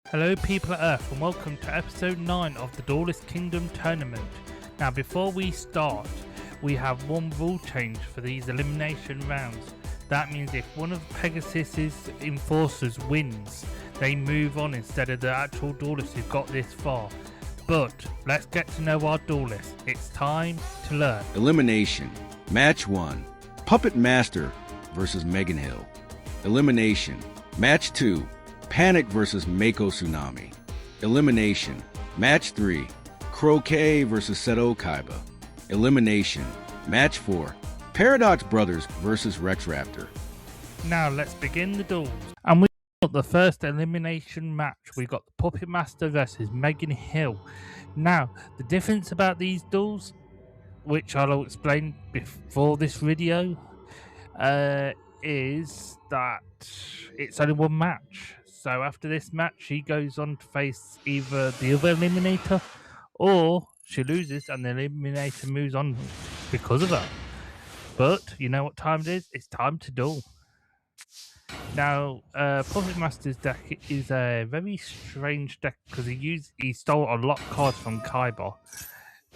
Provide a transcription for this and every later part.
Hello people of Earth and welcome to episode 9 of the Duelist Kingdom Tournament. Now before we start, we have one rule change for these elimination rounds. That means if one of Pegasus's enforcers wins, they move on instead of the actual duelist who got this far. But let's get to know our duelist. It's time to learn. Elimination. Match 1. Puppet Master versus Megan Hill. Elimination. Match 2. Panic versus Mako Tsunami. Elimination. Match 3. Croquet versus Seto Kaiba. Elimination. Match 4. Paradox Brothers versus Rex Raptor. Now let's begin the duels. And we got the first elimination match. We got the Puppet Master versus Megan Hill. Now, the difference about these duels, which I'll explain before this video, is that it's only one match. So after this match, she goes on to face either the other eliminator, or she loses and the eliminator moves on because of her. But you know what time it is? It's time to duel. Now, Puppet Master's deck is a very strange deck because he stole a lot of cards from Kaiba,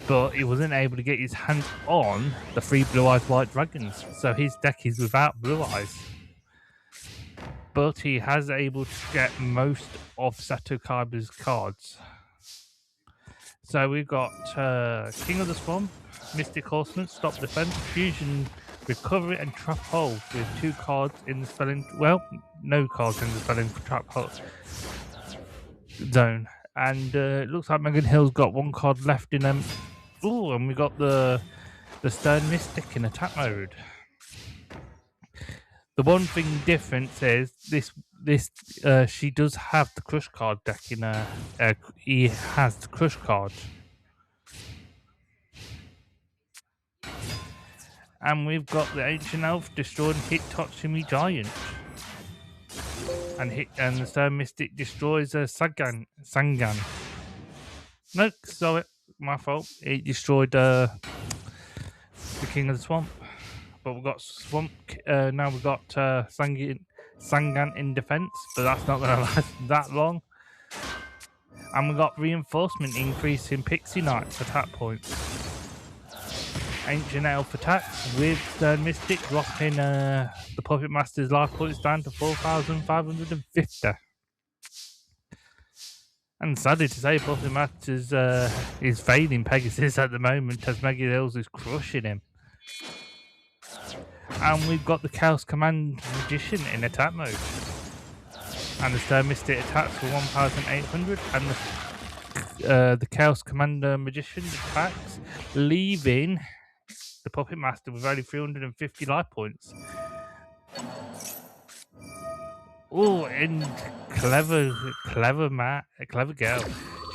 but he wasn't able to get his hands on the 3 Blue Eyes White Dragons. So his deck is without Blue Eyes. But he has able to get most of Seto Kaiba's cards. So we've got King of the Swamp, Mystic Horseman, Stop Defense, Fusion, Recovery, and Trap Hole with 2 cards in the spelling. Well, no cards in the spelling Trap Hole zone. And it looks like Megan Hill's got 1 card left in them. Ooh, and we got the Stern Mystic in attack mode. The one thing difference is she does have the Crush card deck in her. He has the Crush card. And we've got the Ancient Elf destroying Hitotsumi Giant. And the Stern Mystic destroys a Sangan. No, sorry, my fault. It destroyed the King of the Swamp. But we've got Swamp, now we've got Sangan in defense, but that's not going to last that long. And we've got Reinforcement increasing Pixie Knight's attack points. Ancient Elf attacks with Stern Mystic, dropping the Puppet Master's life points down to 4,550. And sadly to say, Puppet Master is failing Pegasus at the moment as Megan Hills is crushing him. And we've got the Chaos Command Magician in attack mode. And the Stern Mystic attacks for 1,800. And the Chaos Commander Magician attacks, leaving the Puppet Master with only 350 life points. Oh, and clever girl.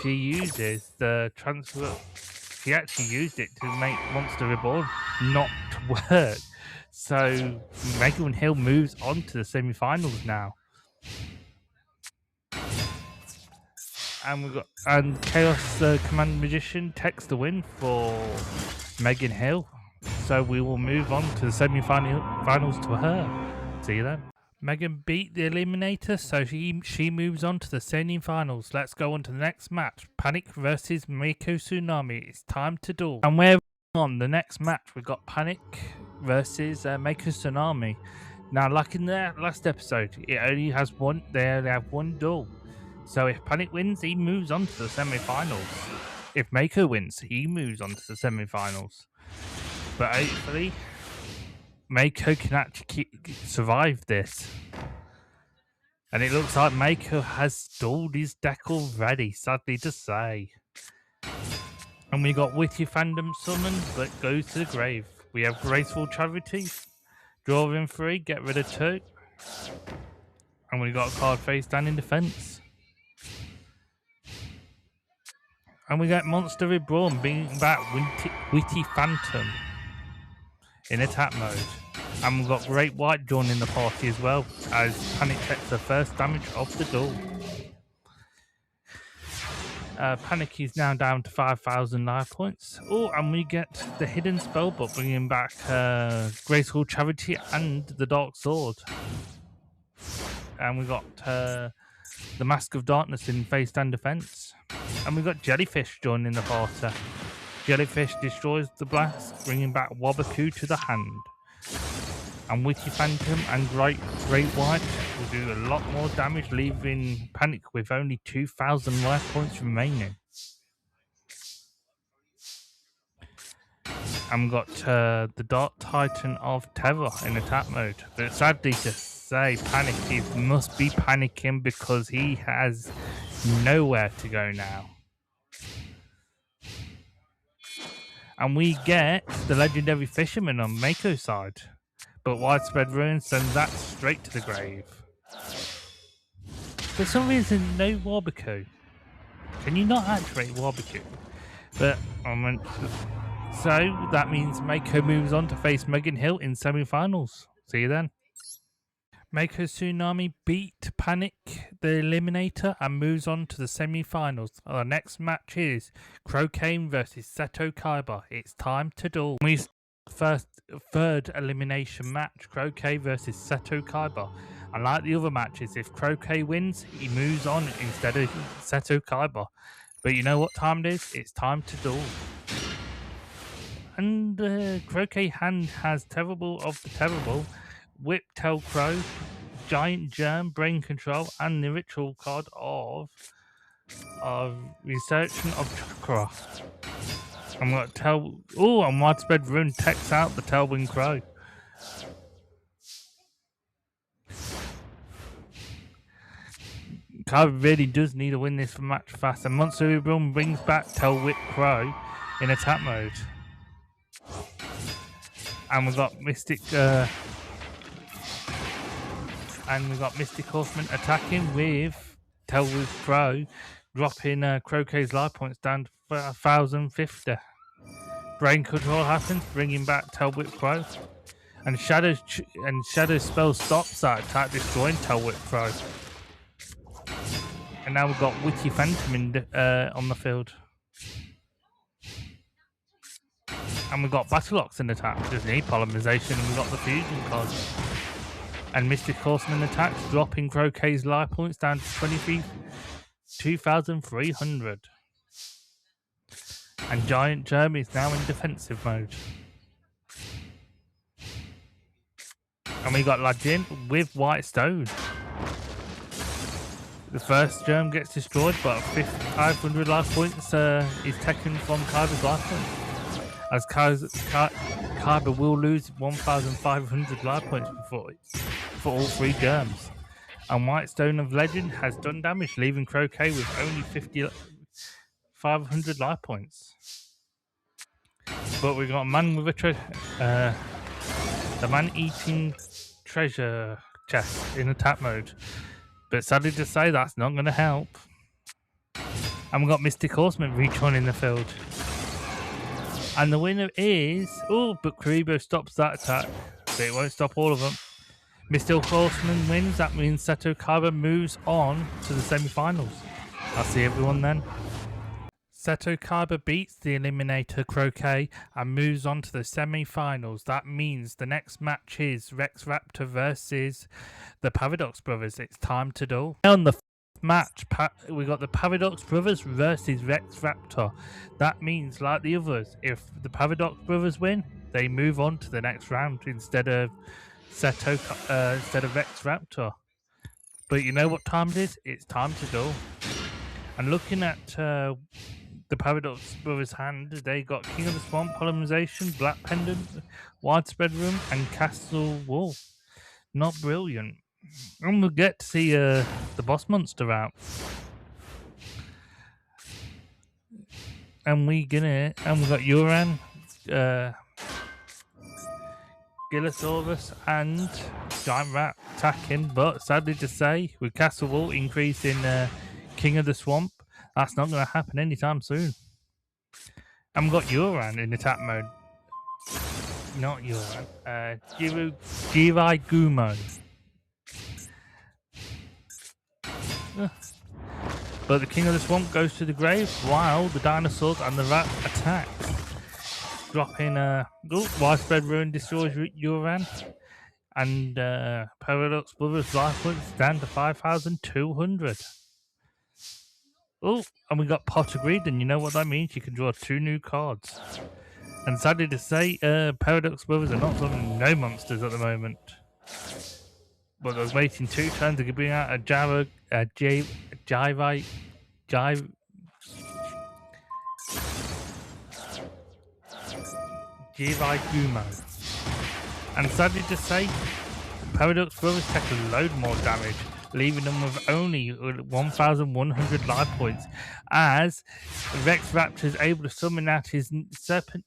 She uses the transfer. She actually used it to make Monster Reborn not work. So Megan Hill moves on to the semi-finals now. And we've got Chaos Command Magician takes the win for Megan Hill. So we will move on to the semi-finals to her. See you then. Megan beat the Eliminator, so she moves on to the semi-finals. Let's go on to the next match. Panic versus Mako Tsunami. It's time to duel. And we're on the next match. We've got Panic versus Mako Tsunami. Now, like in the last episode, they only have one duel. So if Panic wins, he moves on to the semi-finals. If Mako wins, he moves on to the semi-finals. But hopefully, Mako can actually survive this. And it looks like Mako has stalled his deck already, sadly to say. And we got Witty Fandom summoned, but goes to the grave. We have Graceful Charity, draw in 3, get rid of 2. And we got a card face down in defense. And we got Monster Reborn bringing back Witty Phantom in attack mode. And we've got Great White drawn in the party as well, as Panic takes the first damage of the duel. Panic is now down to 5,000 life points. Oh, and we get the Hidden Spellbook, bringing back Graceful Charity and the Dark Sword. And we got the Mask of Darkness in face and defense. And we've got Jellyfish joining the party. Jellyfish destroys the blast, bringing back Wabaku to the hand. And Witty Phantom and Great White will do a lot more damage, leaving Panic with only 2,000 life points remaining. And we've got the Dark Titan of Terror in attack mode. But sadly to say, Panic must be panicking because he has nowhere to go now. And we get the Legendary Fisherman on Mako's side. But Widespread Ruin sends that straight to the grave. For some reason, no Wabaku. Can you not activate Wabaku? But so that means Mako moves on to face Megan Hill in semi-finals. See you then. Mako Tsunami beat Panic, the Eliminator, and moves on to the semi-finals. Our next match is Croquet versus Seto Kaiba. It's time to duel. Third elimination match, Croquet versus Seto Kaiba. Unlike the other matches, if Croquet wins, he moves on instead of Seto Kaiba. But you know what time it is? It's time to duel. And Croquet hand has Terrible of the Terrible, Whip Tail Crow, Giant Germ, Brain Control, and the ritual card of Researching of Chakra. I'm going to and Widespread Ruin takes out the Tailwind Crow. Kaiba really does need to win this match fast, and Monster Run brings back Tailwhip Crow in attack mode. And we've got Mystic Horseman attacking with Tailwhip Crow, dropping Croquet's life points down to 1,050. Brain Control happens, bringing back Tailwhip Crow. And Shadow Spell stops that attack, destroying Tailwhip Crow. And now we've got Witty Phantom on the field. And we've got Battle Ox in attack, doesn't he? Polymerization, and we've got the Fusion card. And Mystic Horseman attacks, dropping Croquet's life points down to 2,300. And Giant Germ is now in defensive mode. And we got Lajin with White Stone. The first Germ gets destroyed, but 500 life points is taken from Kaiba's life points. As Kaiba will lose 1,500 life points for all three Germs. And White Stone of Legend has done damage, leaving Croquet with only 500 life points. But we got a man with a the man-eating treasure chest in attack mode. But sadly to say, that's not going to help. And we got Mystic Horseman rejoining the field. And the winner is... but Kuribo stops that attack. But it won't stop all of them. Mystic Horseman wins. That means Seto Kaiba moves on to the semi-finals. I'll see everyone then. Seto Kaiba beats the Eliminator Croquet and moves on to the semi-finals. That means the next match is Rex Raptor versus the Paradox Brothers. It's time to duel. On the match, we got the Paradox Brothers versus Rex Raptor. That means, like the others, if the Paradox Brothers win, they move on to the next round instead of Rex Raptor. But you know what time it is? It's time to duel. And looking at the Paradox Brothers' hand, they got King of the Swamp, Polymerization, Black Pendant, Widespread Room, and Castle Wall. Not brilliant. And we'll get to see the boss monster out. And we got Uran, Gillosaurus, and Giant Rat attacking, but sadly to say, with Castle Wall increasing King of the Swamp, that's not going to happen anytime soon. And we've got Uran in attack mode. Not Uran. Jirai Gumo. But the King of the Swamp goes to the grave while the dinosaurs and the rat attack. Dropping Widespread Ruin destroys Uran. And Paradox Brothers life points down to 5,200. Oh, and we got pot agreed, and you know what that means? You can draw 2 new cards. And sadly to say, Paradox Brothers are not drawing no monsters at the moment. But I was waiting 2 turns to bring out a Java, a Jivite, Gumo. And sadly to say, Paradox Brothers take a load more damage, leaving them with only 1,100 life points, as Rex Raptor is able to summon out his Serpent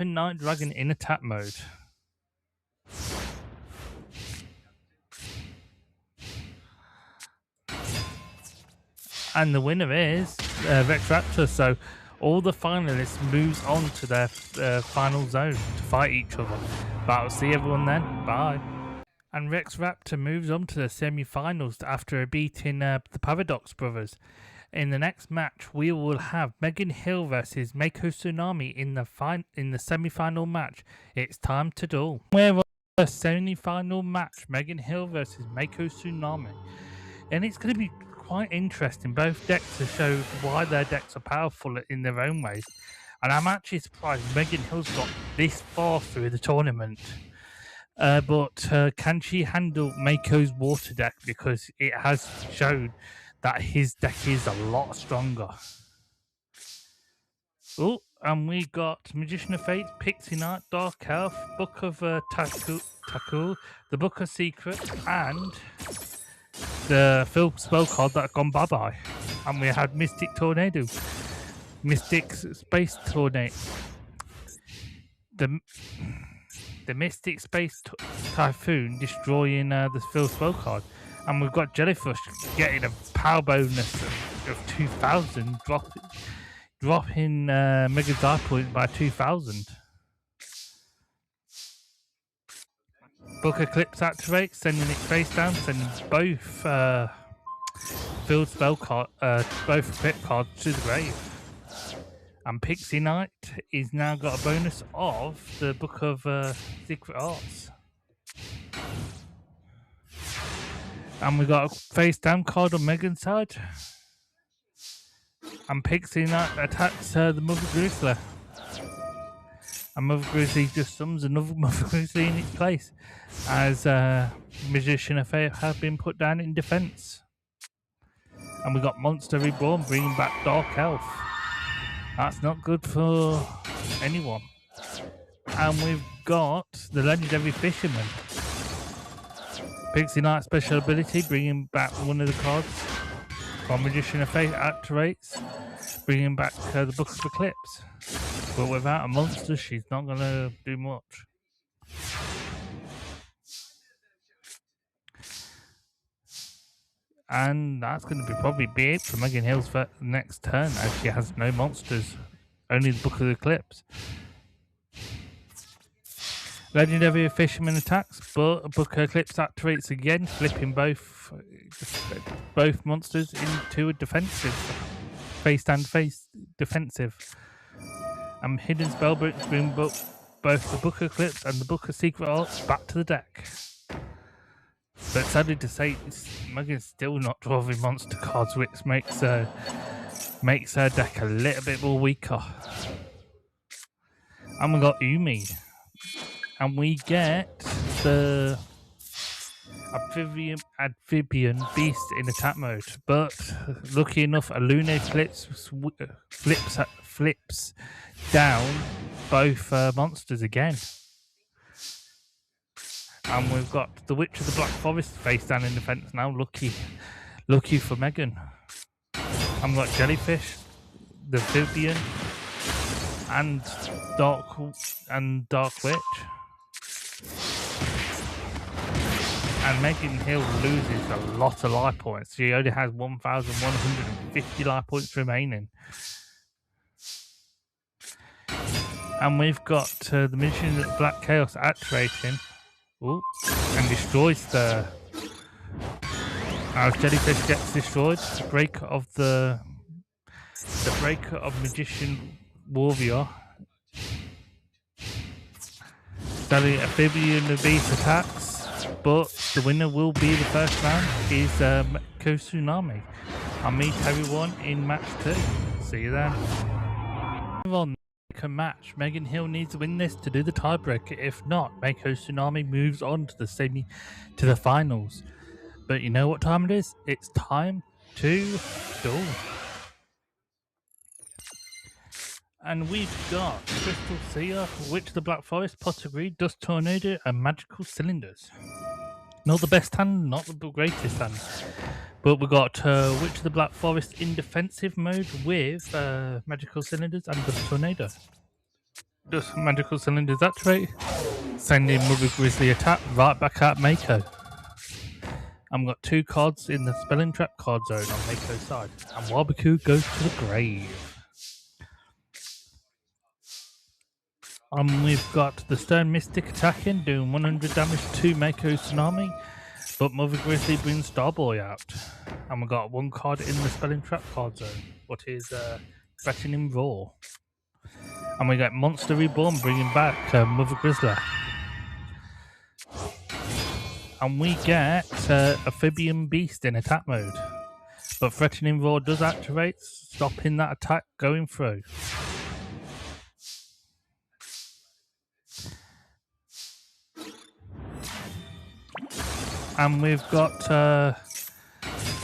Night Dragon in attack mode. And the winner is Rex Raptor, so all the finalists moves on to their final zone to fight each other. But I'll see everyone then. Bye. And Rex Raptor moves on to the semi-finals after beating the Paradox Brothers. In the next match, we will have Megan Hill versus Mako Tsunami in the semi-final match. It's time to duel. We're on the semi-final match, Megan Hill versus Mako Tsunami, and it's going to be quite interesting. Both decks to show why their decks are powerful in their own ways, and I'm actually surprised Megan Hill's got this far through the tournament. But can she handle Mako's water deck, because it has shown that his deck is a lot stronger. Oh, and we got Magician of Fate, Pixie Knight, Dark Elf, Book of Taku, the Book of Secret, and the Phil spell card that gone bye-bye. And we had Mystic Tornado, Mystic Space Tornado, the Mystic Space Typhoon destroying the Phil spell card. And we've got Jellyfish getting a power bonus of 2,000, dropping Mega Die Point by 2,000. Book Eclipse activates, sending it face down, sending both field spell card, both equip cards to the grave. And Pixie Knight is now got a bonus of the Book of Secret Arts. And we got a face down card on Megan's side. And Pixie Knight attacks the Mother Grizzly. And Mother Grizzly just summons another Mother Grizzly in its place, as Magician of Fate have been put down in defense. And we got Monster Reborn bringing back Dark Elf. That's not good for anyone. And we've got the Legendary Fisherman. Pixie Knight special ability, bringing back one of the cards. While Magician of Fate activates, bringing back the Book of Eclipse. But without a monster, she's not going to do much. And that's going to probably be it for Megan Hill's next turn, as she has no monsters, only the Book of Eclipse. Legendary Fisherman attacks, but Book of Eclipse activates again, flipping both monsters into a defensive, face and face defensive. And Hidden Spellbooks bring both the Book of Eclipse and the Book of Secret Arts back to the deck. But sadly to say, Megan's still not drawing monster cards, which makes her deck a little bit more weaker. And we got Umi. And we get the Amphibian Beast in attack mode. But lucky enough, a Lunar Eclipse flips down both monsters again. And we've got the Witch of the Black Forest face down in defense now. Lucky for Megan. And we've got Jellyfish, the Amphibian, and Dark Witch. And Megan Hill loses a lot of life points. She only has 1,150 life points remaining. And we've got the Magician of Black Chaos activating. Ooh, and destroys the... As Jellyfish gets destroyed, the breaker of Magician Warrior. Sally Amphibian Beast attacks, but the winner will be the first round is Mako Tsunami. I'll meet everyone in match 2. See you then. On a match, Megan Hill needs to win this to do the tiebreaker. If not, Mako Tsunami moves on to the finals. But you know what time it is? It's time to duel. And we've got Crystal Seer, Witch of the Black Forest, Pottery, Dust Tornado, and Magical Cylinders. Not the best hand, not the greatest hand. But we got Witch of the Black Forest in defensive mode with Magical Cylinders and Dust Tornado. Does Magical Cylinders activate, sending Mother Grizzly attack right back at Mako. I've got 2 cards in the Spelling Trap card zone on Mako's side. And Wabaku goes to the grave. We've got the Stone Mystic attacking, doing 100 damage to Mako Tsunami, but Mother Grizzly brings Starboy out. And we've got 1 card in the Spelling Trap card zone, what is Threatening Roar. And we get Monster Reborn bringing back Mother Grizzly. And we get Amphibian Beast in attack mode. But Threatening Roar does activate, stopping that attack going through. And we've got the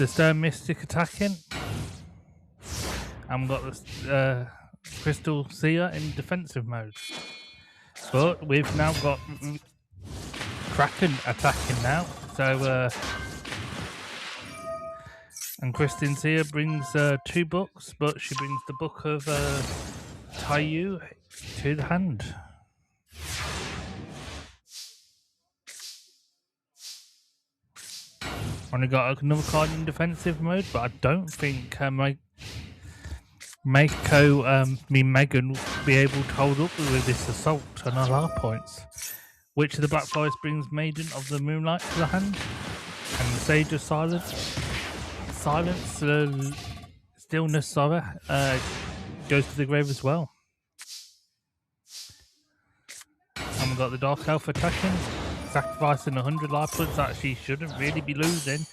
Stone Mystic attacking. And we've got the Crystal Seer in defensive mode. But we've now got Kraken attacking now. So, and Kristen Seer brings 2 books, but she brings the book of Taiyu to the hand. Only got another card in defensive mode, but I don't think Megan will be able to hold up with this assault on our points. Witch of the Black Forest brings Maiden of the Moonlight to the hand, and the Sage of Silence, Stillness, goes to the grave as well. And we've got the Dark Elf attacking, sacrificing 100 life points that she shouldn't really be losing.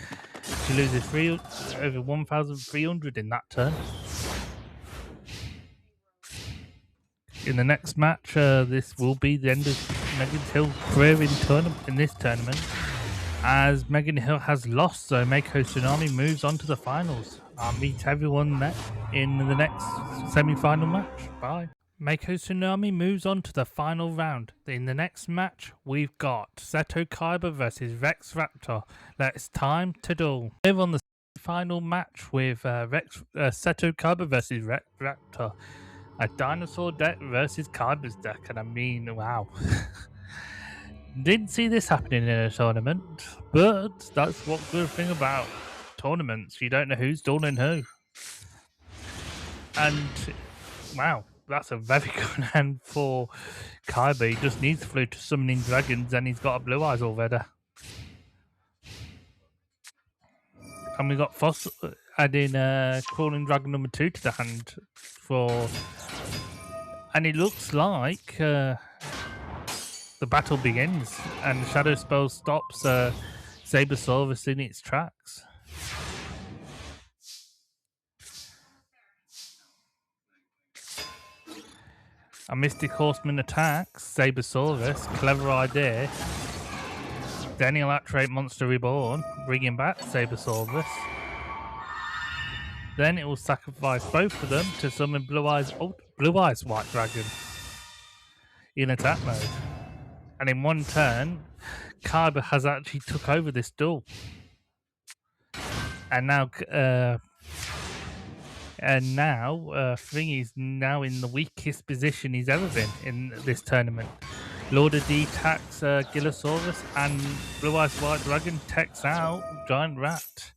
She loses over 1,300 in that turn. In the next match, this will be the end of Megan Hill's career in this tournament, as Megan Hill has lost, so Mako Tsunami moves on to the finals. I'll meet everyone in the next semi-final match. Bye. Mako Tsunami moves on to the final round. In the next match, we've got Seto Kaiba versus Rex Raptor. It's time to duel. We're on the final match with Seto Kaiba versus Rex Raptor. A dinosaur deck versus Kaiba's deck, and I mean, wow. Didn't see this happening in a tournament, but that's what good thing about tournaments. You don't know who's dueling who. And, wow. That's a very good hand for Kaiba. He just needs to flow to summoning dragons, and he's got a Blue Eyes already. And we got Foss adding Crawling Dragon number 2 to the hand and it looks like the battle begins, and Shadow Spell stops Sabersaurus in its tracks. A Mystic Horseman attacks Sabersaurus, clever idea. Then he'll activate Monster Reborn, bringing back Sabersaurus. Then it will sacrifice both of them to summon Blue Eyes White Dragon in attack mode. And in one turn, Kaiba has actually took over this duel. And now Thingy's now in the weakest position he's ever been in this tournament. Lord of D attacks Gillosaurus, and Blue Eyes White Dragon takes out Giant Rat.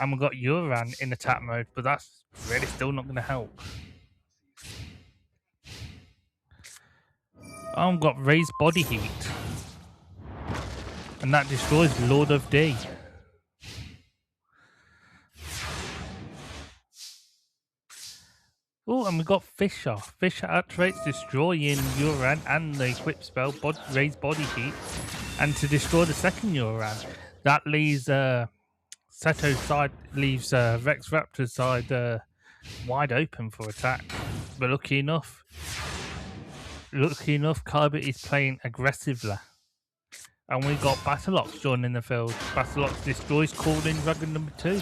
And we've got Uran in attack mode, but that's really still not going to help. I've got Raised Body Heat, and that destroys Lord of D. Oh, and we've got Fisher. Fisher activates destroying Uran and the equip spell Raise Body Heat, and to destroy the second Uran. That leaves Seto's side leaves Rex Raptor's side wide open for attack. But lucky enough, Kaiba is playing aggressively. And we got Battleox joining the field. Battleox destroys Calling Dragon number 2,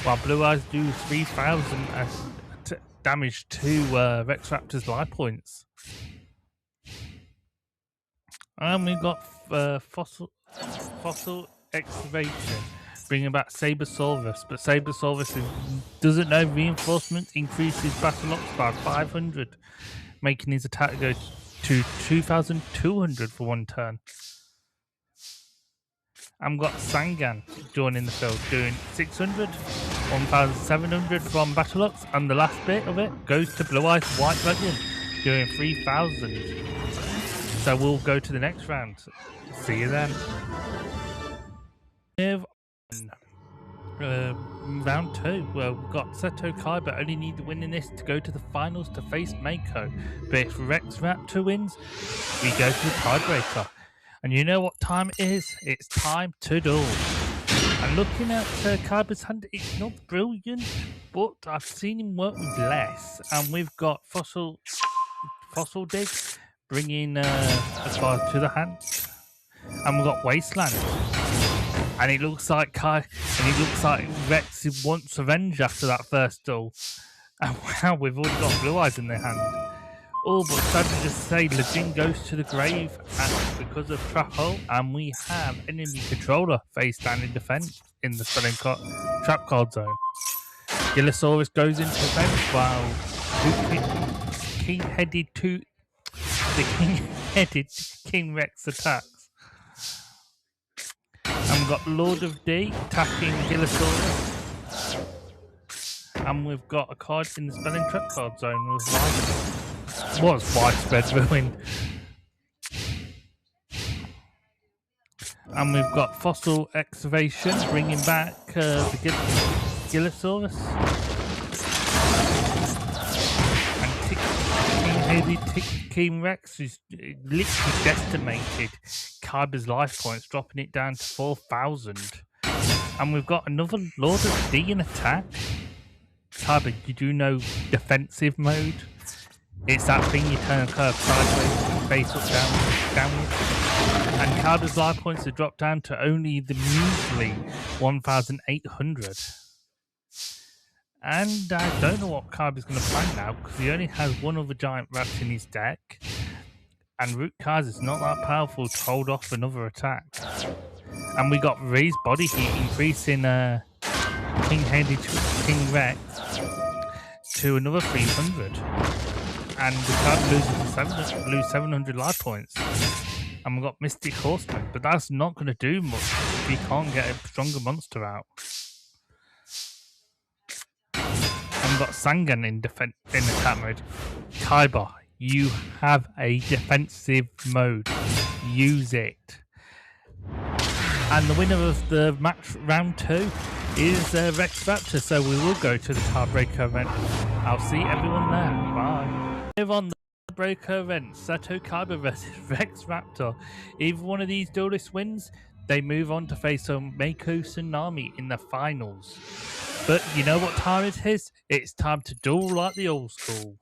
while Blue Eyes do 3,000 damage to Rex Raptor's life points. And we got Fossil Excavation, bringing back Sabersaurus, but Sabersaurus doesn't know reinforcements increases Battleox by 500, making his attack go to 2,200 for one turn. And we've got Sangan joining the field, doing 600, 1,700 from Battleox, and the last bit of it goes to Blue Eyes White Dragon, doing 3,000. So we'll go to the next round. See you then. Round 2, where we've got Seto Kaiba only need to win in this to go to the finals to face Mako. But if Rex Raptor wins, we go to the tiebreaker. And you know what time it is? It's time to duel. And looking at Kaiba's hand, it's not brilliant, but I've seen him work with less. And we've got Fossil Dig bringing a card to the hand. And we've got Wasteland. And it looks like Rex wants revenge after that first duel. And wow, we've already got Blue Eyes in their hand. Oh, but sad to just say, Legend goes to the grave and because of Trap Hole, and we have enemy controller face down in defense in the spelling trap card zone. Gillosaurus goes into defense while the king-headed King Rex attacks. And we've got Lord of D attacking Gillosaurus. And we've got a card in the spelling trap card zone with widespread ruin. And we've got Fossil Excavation bringing back the Gillosaurus. And King Rex is literally decimated Kaiba's life points, dropping it down to 4,000. And we've got another Lord of D in attack. Kaiba, you do know defensive mode? It's that thing you turn a curve sideways, face up, downwards. And Kaiba's life points have dropped down to only the measly 1,800. And I don't know what Kaiba's going to plan now, because he only has one other giant rat in his deck. And Root Kaiser's not that powerful to hold off another attack. And we got raised body heat increasing King-headed King Rex to another 300. And the card lose 700 life points. And we've got Mystic Horseman, but that's not going to do much if we can't get a stronger monster out. And we've got Sangan in attack mode. Kaiba, you have a defensive mode. Use it. And the winner of the match round 2 is Rex Raptor, so we will go to the tiebreaker event. I'll see everyone there. Bye. Live on the tiebreaker event, Seto Kaiba versus Rex Raptor. If one of these duelists wins, they move on to face Mako Tsunami in the finals. But you know what time it is? It's time to duel like the old school.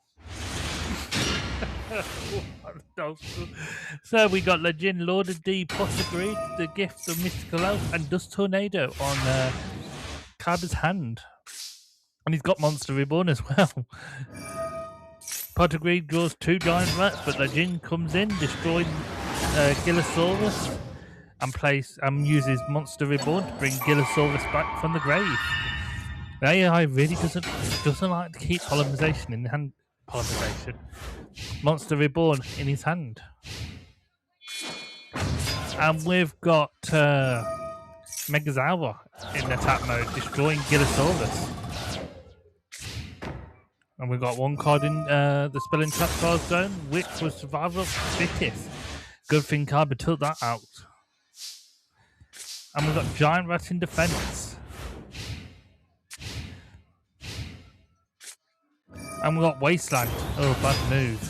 So we got Legend, Lord of D, Potter Greed, the Gift of Mystical Elf, and Dust Tornado on Kaiba's hand. And he's got Monster Reborn as well. Potter Greed draws 2 giant rats, but Legend comes in, destroying Gillosaurus, and uses Monster Reborn to bring Gillosaurus back from the grave. The AI really doesn't like to keep polymerization in the hand. Polymerization. Monster Reborn in his hand. And we've got Megazawa in attack mode, destroying Gillosaurus. And we've got one card in the Spell and Trap card zone, which was Survivor of the Fittest. Good thing Kaiba took that out. And we've got Giant Rat in defense. And we've got Wasteland. Oh, bad move.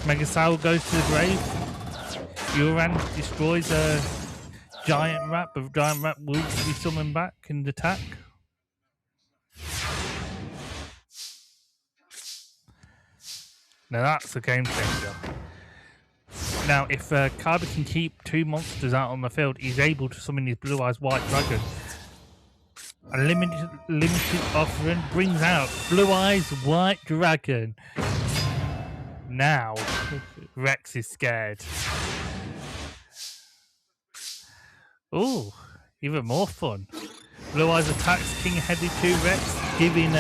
Megasaur goes to the grave. Uran destroys Giant Rat, but Giant Rat will be summoned back and attack. Now that's a game changer. Now, if Kaiba can keep 2 monsters out on the field, he's able to summon his Blue Eyes White Dragon. A limited offering brings out Blue Eyes White Dragon. Now, Rex is scared. Ooh, even more fun. Blue Eyes attacks King Headed 2 Rex, giving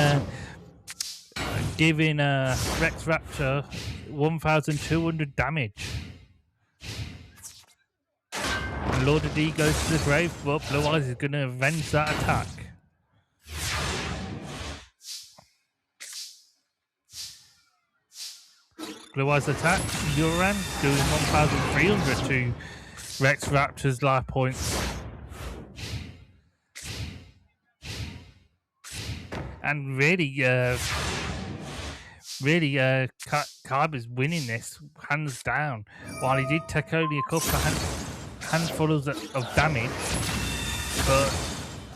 Rex Raptor 1,200 damage. Lord of D goes to the grave, but Blue Eyes is going to avenge that attack. Blue Eyes attack, Uran doing 1,300 to Rex Raptor's life points. And really, Kaiba's winning this hands down. While he did take only a couple of handfuls of damage, but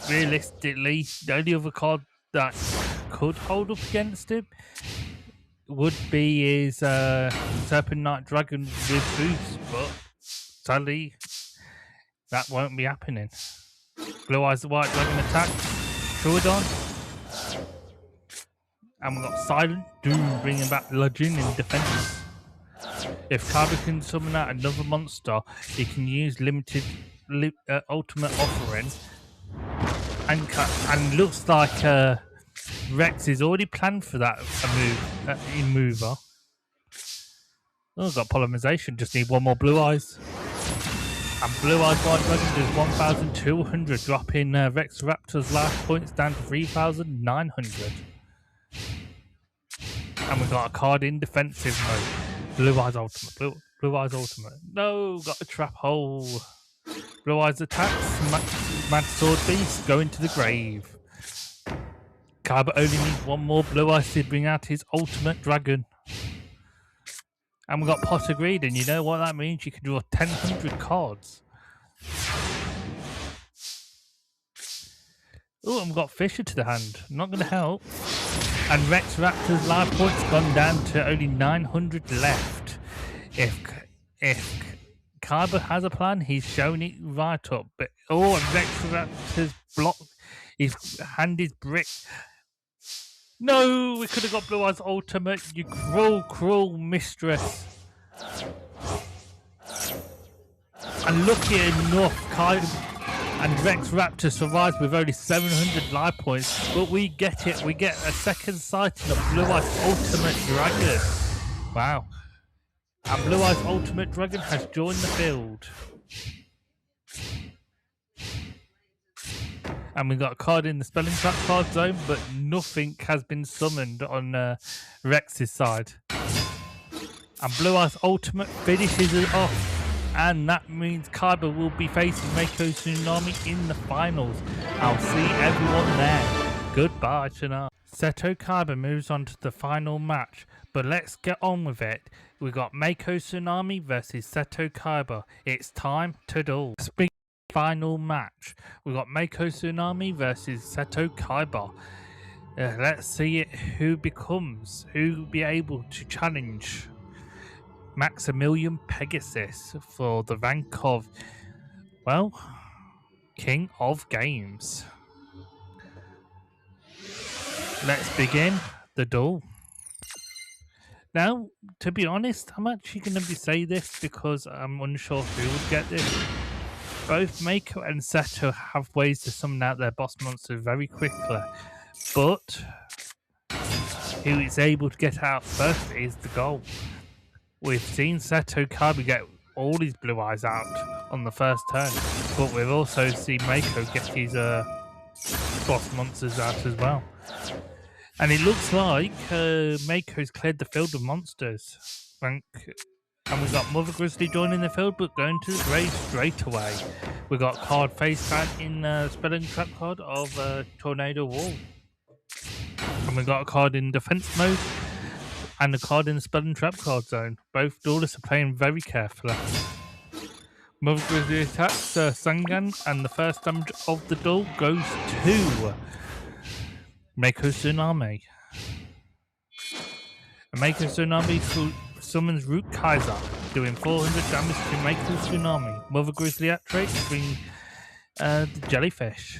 realistically, the only other card that could hold up against him would be his Serpent Knight Dragon with boost, but sadly, that won't be happening. Blue Eyes the White Dragon attack, Troodon. And we've got Silent Doom bringing back Legend in defense. If Kaiba can summon out another monster, he can use limited ultimate offering. And looks like Rex is already planned for that mover. Oh, got polymerization, just need one more Blue Eyes. And Blue Eyes White Dragon does 1,200, dropping Rex Raptor's life points down to 3,900. And we got a card in defensive mode. Blue Eyes Ultimate. Blue Eyes Ultimate. No, got a trap hole. Blue Eyes attacks. Mad Sword Beast going to the grave. Kaiba only needs one more Blue Eyes to bring out his Ultimate Dragon. And we got Potter Greed, and you know what that means? You can draw 1,000 cards. Oh, and we got Fisher to the hand. Not going to help. And Rex Raptor's life points gone down to only 900 left. If Kaiba has a plan, he's shown it right up. But Rex Raptor's block, his hand is brick. No, we could have got Blue Eyes Ultimate, you cruel mistress. And lucky enough, Kaiba and Rex Raptor survives with only 700 life points, but we get it. We get a second sighting of Blue Eyes Ultimate Dragon. Wow. And Blue Eyes Ultimate Dragon has joined the field. And we got a card in the Spelling Trap card zone, but nothing has been summoned on Rex's side. And Blue Eyes Ultimate finishes it off. And that means Kaiba will be facing Mako Tsunami in the finals. I'll see everyone there. Goodbye for now. Seto Kaiba moves on to the final match, but let's get on with it. We got Mako Tsunami versus Seto Kaiba. It's time to duel. Final match. We got Mako Tsunami versus Seto Kaiba. Let's see who will be able to challenge Maximilian Pegasus for the rank of, well, King of Games. Let's begin the duel. Now, to be honest, I'm actually going to say this because I'm unsure who would get this. Both Mako and Seto have ways to summon out their boss monsters very quickly, but who is able to get out first is the goal. We've seen Seto Kaiba get all his Blue Eyes out on the first turn, but we've also seen Mako get his boss monsters out as well. And it looks like Mako's cleared the field of monsters. And we've got Mother Grizzly joining the field, but going to the grave straight away. We've got card face down in Spelling Trap card of Tornado Wall. And we've got a card in defense mode and a card in the Spelling Trap card zone. Both duelists are playing very carefully. Mother Grizzly attacks Sangan, and the first damage of the duel goes to Mako Tsunami. Mako Tsunami summons Root Kaiser, doing 400 damage to Mako Tsunami. Mother Grizzly activates, bring the jellyfish.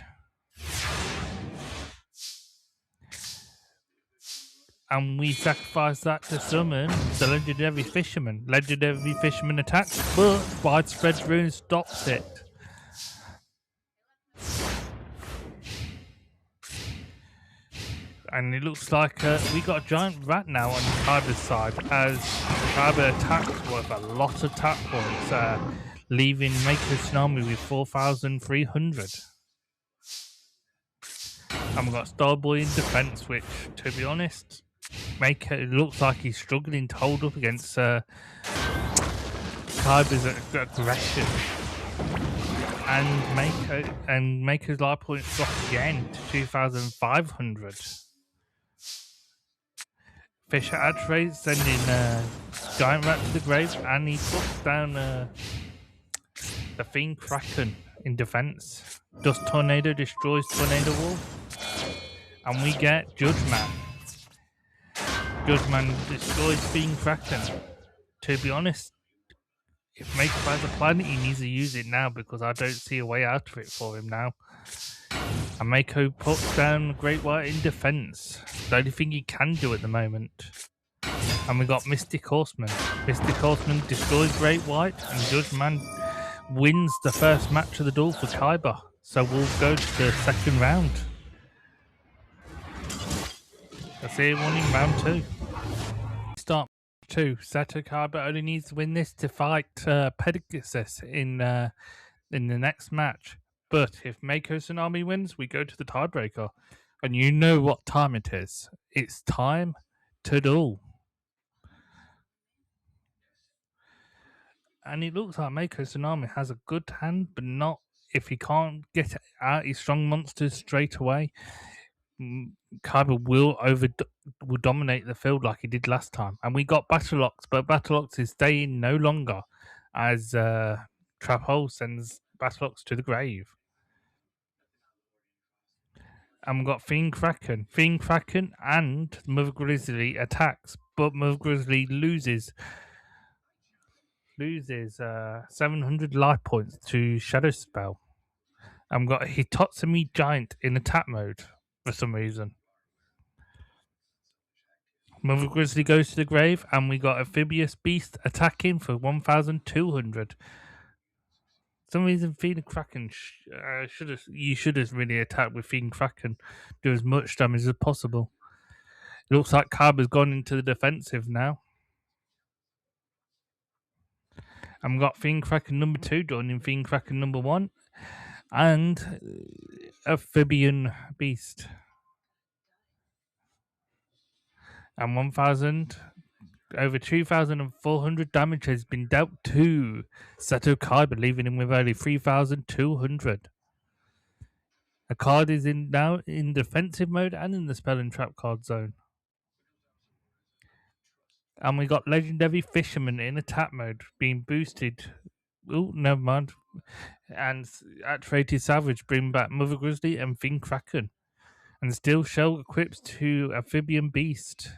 And we sacrifice that to summon the Legendary Fisherman. Legendary Fisherman attacks, but Widespread Ruin stops it. And it looks like we got a giant rat now on Kyber's side, as Kyber attacks with a lot of attack points, leaving Mako Tsunami with 4,300. And we've got Starboy in defense, which, to be honest, it looks like he's struggling to hold up against Kyber's aggression. And Mako's life points drop again to 2,500. Fisher activates, sending Giant Rat to the grave, and he puts down the Fiend Kraken in defense. Dust Tornado destroys Tornado Wall, and we get Judgman. Judgman destroys Fiend Kraken. To be honest, if Mako has a plan, he needs to use it now, because I don't see a way out of it for him now. And Mako puts down Great White in defense. The only thing he can do at the moment. And we got Mystic Horseman. Mystic Horseman destroys Great White, and Judgman wins the first match of the duel for Kyber. So we'll go to the second round. Let's see, one in round 2. Start 2. Seto Kyber only needs to win this to fight Pegasus in the next match. But if Mako Tsunami wins, we go to the tiebreaker. And you know what time it is. It's time to duel. And it looks like Mako Tsunami has a good hand, but not if he can't get out his strong monsters straight away. Kyber will dominate the field like he did last time. And we got Battle Ox, but Battle Ox is staying no longer, as Trap Hole sends Battle Ox to the grave. And we've got Fiend Kraken. Fiend Kraken and Mother Grizzly attacks, but Mother Grizzly loses 700 life points to Shadow Spell. And we've got Hitotsumi Giant in attack mode for some reason. Mother Grizzly goes to the grave, and we got Amphibious Beast attacking for 1,200. For some reason, Fiend Kraken you should have really attacked with Fiend Kraken, do as much damage as possible. It looks like Kyber's gone into the defensive now. And we've got Fiend Kraken number 2 joining Fiend Kraken number 1, and Amphibian Beast. And over 2,400 damage has been dealt to Seto Kyber, leaving him with only 3,200. A card is now in defensive mode and in the spell and trap card zone. And we got Legendary Fisherman in attack mode being boosted. Oh, never mind. And activated Savage bring back Mother Grizzly and Fiend Kraken. And Steel Shell equips to Amphibian Beast.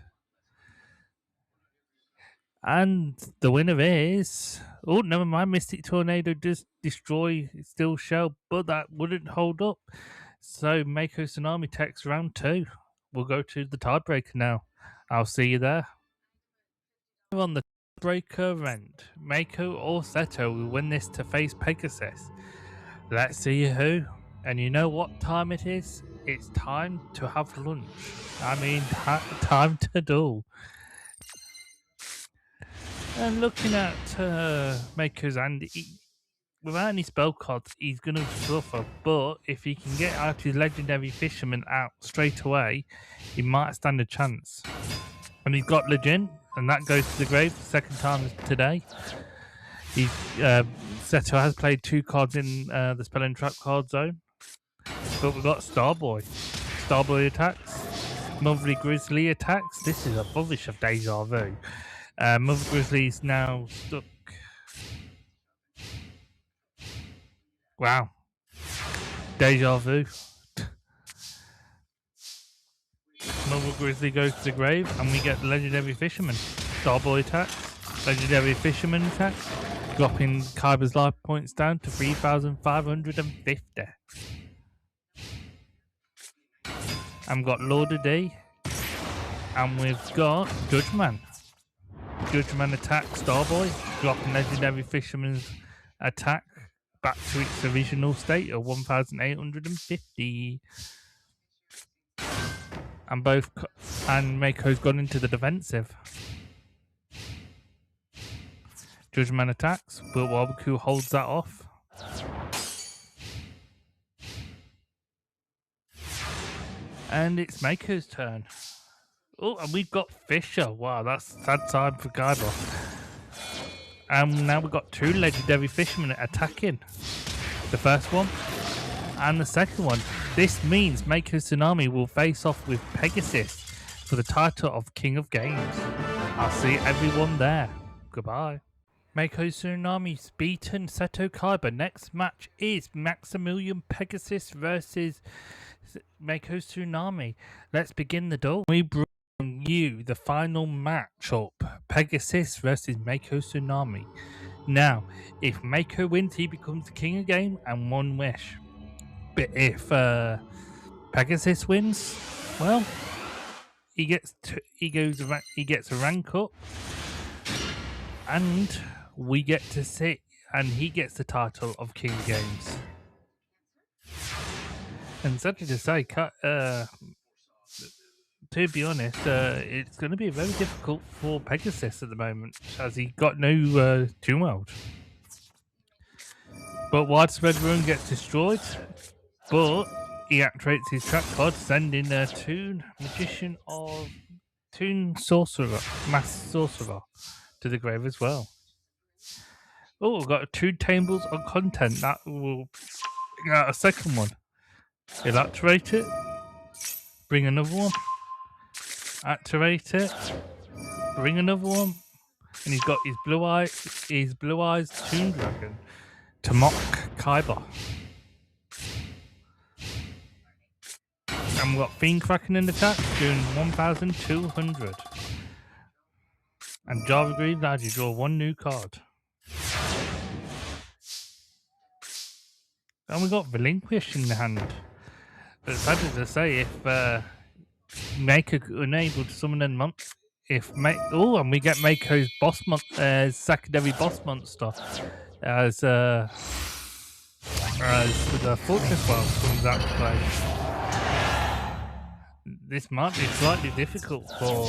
And the winner is... Oh, never mind. Mystic Tornado does destroy Steel Shell, but that wouldn't hold up. So Mako Tsunami takes round 2. We'll go to the tiebreaker now. I'll see you there. On the tiebreaker event, Mako or Seto will win this to face Pegasus. Let's see who. And you know what time it is? It's time to have lunch. I mean, time to duel. And looking at Mako's hand, without any spell cards, he's going to suffer. But if he can get out his Legendary Fisherman out straight away, he might stand a chance. And he's got Legend, and that goes to the grave the second time today. Seto has played 2 cards in the spell and trap card zone. But we've got Starboy. Starboy attacks. Mother Grizzly attacks. This is a rubbish of deja vu. Mother Grizzly's now stuck. Wow. Deja vu. Another grizzly goes to the grave, and we get the legendary fisherman. Starboy attacks. Legendary fisherman attacks, dropping Kaiba's life points down to 3,550. And we've got Lord of D. And we've got Judgeman. Judgeman attacks Starboy, dropping legendary fisherman's attack back to its original state of 1,850. And Mako's gone into the defensive. Judgeman attacks, but Waboku holds that off. And it's Mako's turn. Oh, and we've got Fisher. Wow, that's sad time for Kaiba. And now we've got two legendary fishermen attacking. The first one and the second one. This means Mako Tsunami will face off with Pegasus for the title of King of Games. I'll see everyone there. Goodbye. Mako Tsunami's beaten Seto Kaiba. Next match is Maximilian Pegasus versus Mako Tsunami. Let's begin the duel. We bring you the final matchup, Pegasus versus Mako Tsunami. Now, if Mako wins, he becomes the king of game and one wish. But if Pegasus wins, well, he gets a rank up, and we get to sit, and he gets the title of king of games. And sadly to say, to be honest, it's going to be very difficult for Pegasus at the moment, as he got no Toon World. But Widespread Ruin gets destroyed, but he activates his track card, sending a Toon Magician of Toon Sorcerer, Mass Sorcerer, to the grave as well. Oh, we've got two tables on content. That will bring out a second one. He'll activate it, bring another one, activate it, bring another one, and he's got his blue eyes Toon Dragon to mock Kaiba. And we've got Fiend Kraken in attack, doing 1,200. And Java Green allows you draw one new card. And we got Relinquish in the hand. But it's hard to say if Mako unable to summon a monster. And we get Mako's secondary boss monster as the Fortress World comes out to play. This might be slightly difficult for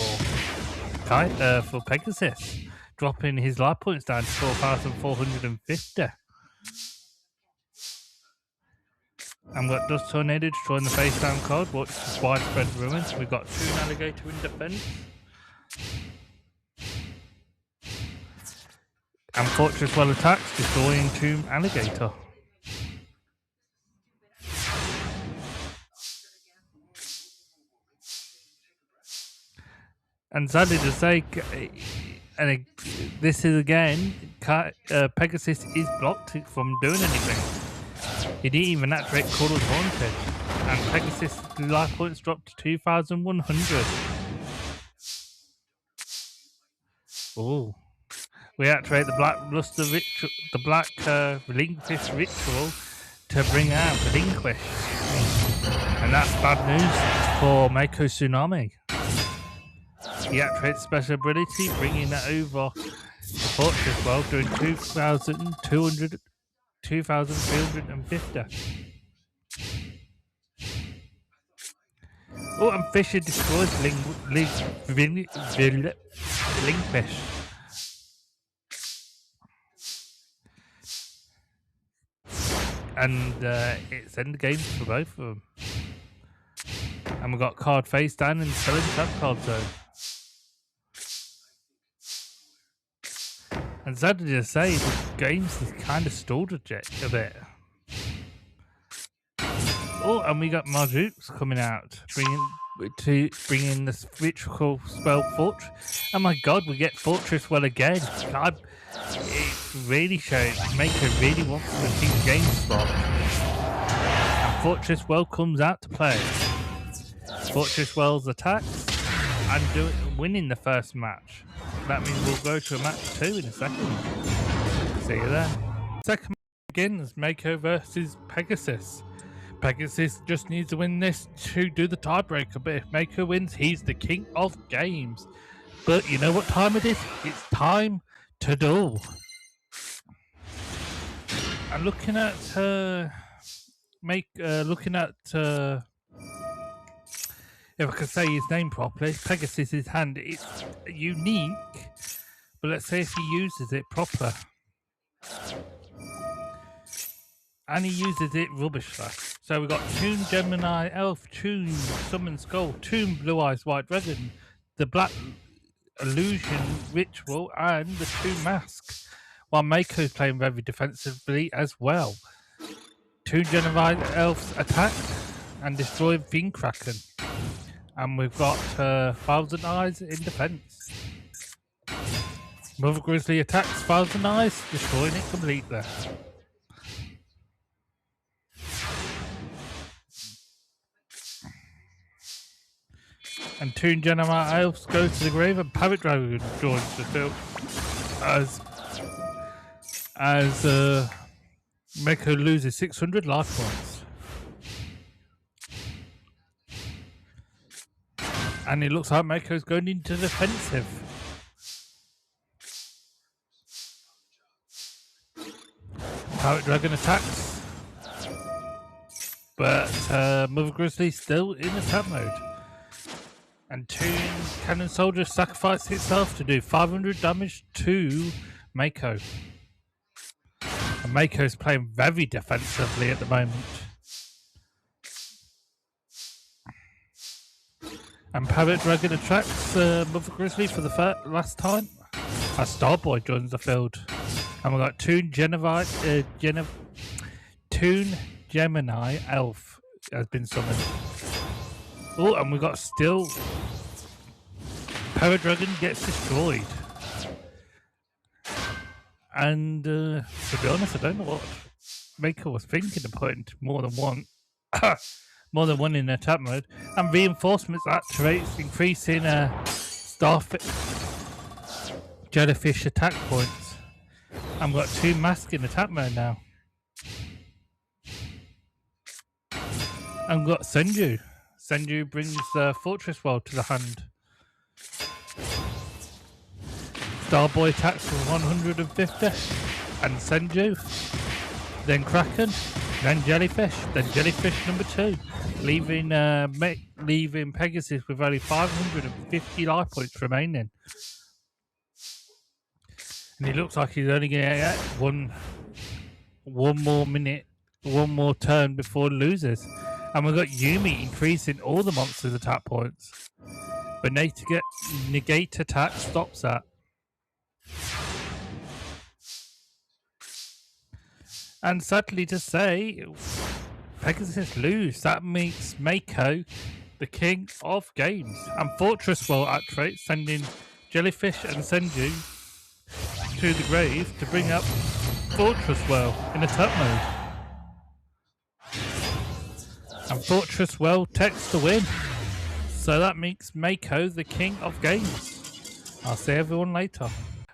Pegasus, dropping his life points down to 4,450. And we've got Dust Tornado destroying the face down card, watch Widespread Ruins. We've got Toon Alligator in defense. And Fortress Well attacks, destroying Toon Alligator. And sadly to say, this is again, Pegasus is blocked from doing anything. He didn't even activate Call of Haunted, and Pegasus' life points dropped to 2,100. Oh, we activate the Black Luster Ritual, the Black Relinquish Ritual to bring out Relinquish, and that's bad news for Mako Tsunami. He activates special ability, bringing that over the Fortress World, doing 2,350. Oh, and Fisher destroys Relinquish. And it's end games for both of them. And we've got card face down in the selling trap card zone. And sadly to say, the game's kind of stalled a bit. Oh, and we got Marjukes coming out, bringing to bring in the spiritual spell Fortress. Oh my god, we get Fortress Well again. It really shows Maker really wants the team game spot. And Fortress Well comes out to play. Fortress Well's attacks and winning the first match. That means we'll go to a match 2 in a second. See you there. Second match begins, Mako versus Pegasus. Pegasus just needs to win this to do the tiebreaker, but if Mako wins, he's the king of games. But you know what time it is? It's time to duel. And looking at if I can say his name properly, Pegasus's hand, it's unique, but let's say if he uses it proper. And he uses it rubbishly. So we've got Toon Gemini Elf, Toon Summon Skull, Toon Blue Eyes White Dragon, the Black Illusion Ritual, and the Toon Mask. While Mako's playing very defensively as well. Toon Gemini Elf's attack and destroy Fiend Kraken. And we've got Thousand Eyes in defense. Mother Grizzly attacks Thousand Eyes, destroying it completely. And Toon Gemini Elves goes to the grave, and Parrot Dragon joins the field as Mako loses 600 life points. And it looks like Mako's going into defensive. Parrot Dragon attacks, but Mother Grizzly's still in attack mode. And Toon Cannon Soldier sacrifices itself to do 500 damage to Mako. And Mako's playing very defensively at the moment. And Parrot Dragon attracts Mother Grizzly for the last time. As Starboy joins the field. And we've got Toon Gemini Elf has been summoned. Oh, and we've got still Parrot Dragon gets destroyed. And to be honest, I don't know what Mako was thinking of putting more than one in attack mode. And reinforcements activates, increasing jellyfish attack points. And we've got 2 masks in attack mode now. And we've got Senju. Senju brings Fortress World to the hand. Starboy attacks for 150, and Senju, then Kraken, then Jellyfish number 2, leaving Pegasus with only 550 life points remaining. And it looks like he's only going to get one more turn before he loses. And we've got Yumi increasing all the monsters' attack points. But negate attack stops that. And sadly to say, Pegasus lose. That makes Mako the king of games. And Fortress will activate, sending Jellyfish and Senju to the grave to bring up Fortress Well in attack mode. And Fortress Well takes the win. So that makes Mako the king of games. I'll see everyone later.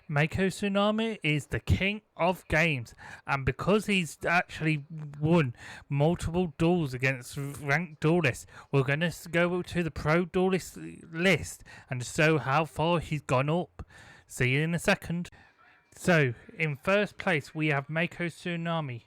Mako Tsunami is the king of games, and because he's actually won multiple duels against ranked duelists, we're going to go to the pro duelist list and show how far he's gone up. See you in a second. So, in first place we have Mako Tsunami,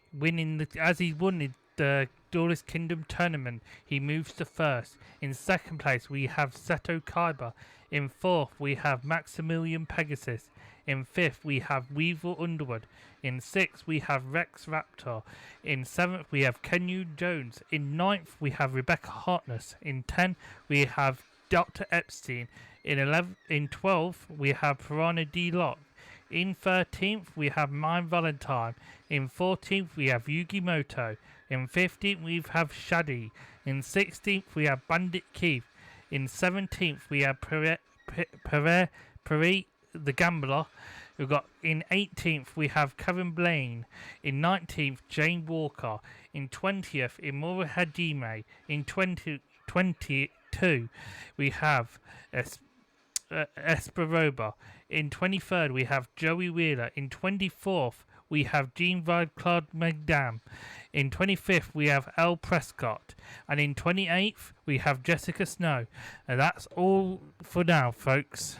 as he won the Duelist Kingdom tournament, he moves to first. In second place we have Seto Kaiba. In fourth we have Maximilian Pegasus. In fifth we have Weevil Underwood. In sixth we have Rex Raptor. In seventh we have Kenyu Jones. In ninth we have Rebecca Hartness. In 10th we have Dr. Epstein. In 12th we have Piranha D. Lock. In 13th we have Mine Valentine. In 14th we have Yugi Moto. In 15th we have Shadi. In 16th we have Bandit Keith. In 17th, we have Pere the Gambler. We've got in 18th, we have Kevin Blaine. In 19th, Jane Walker. In 20th, Imura Hajime. In 2022, we have Esperoba. In 23rd, we have Joey Wheeler. In 24th, we have Jean-Claude McDam. In 25th, we have Elle Prescott. And in 28th, we have Jessica Snow. And that's all for now, folks.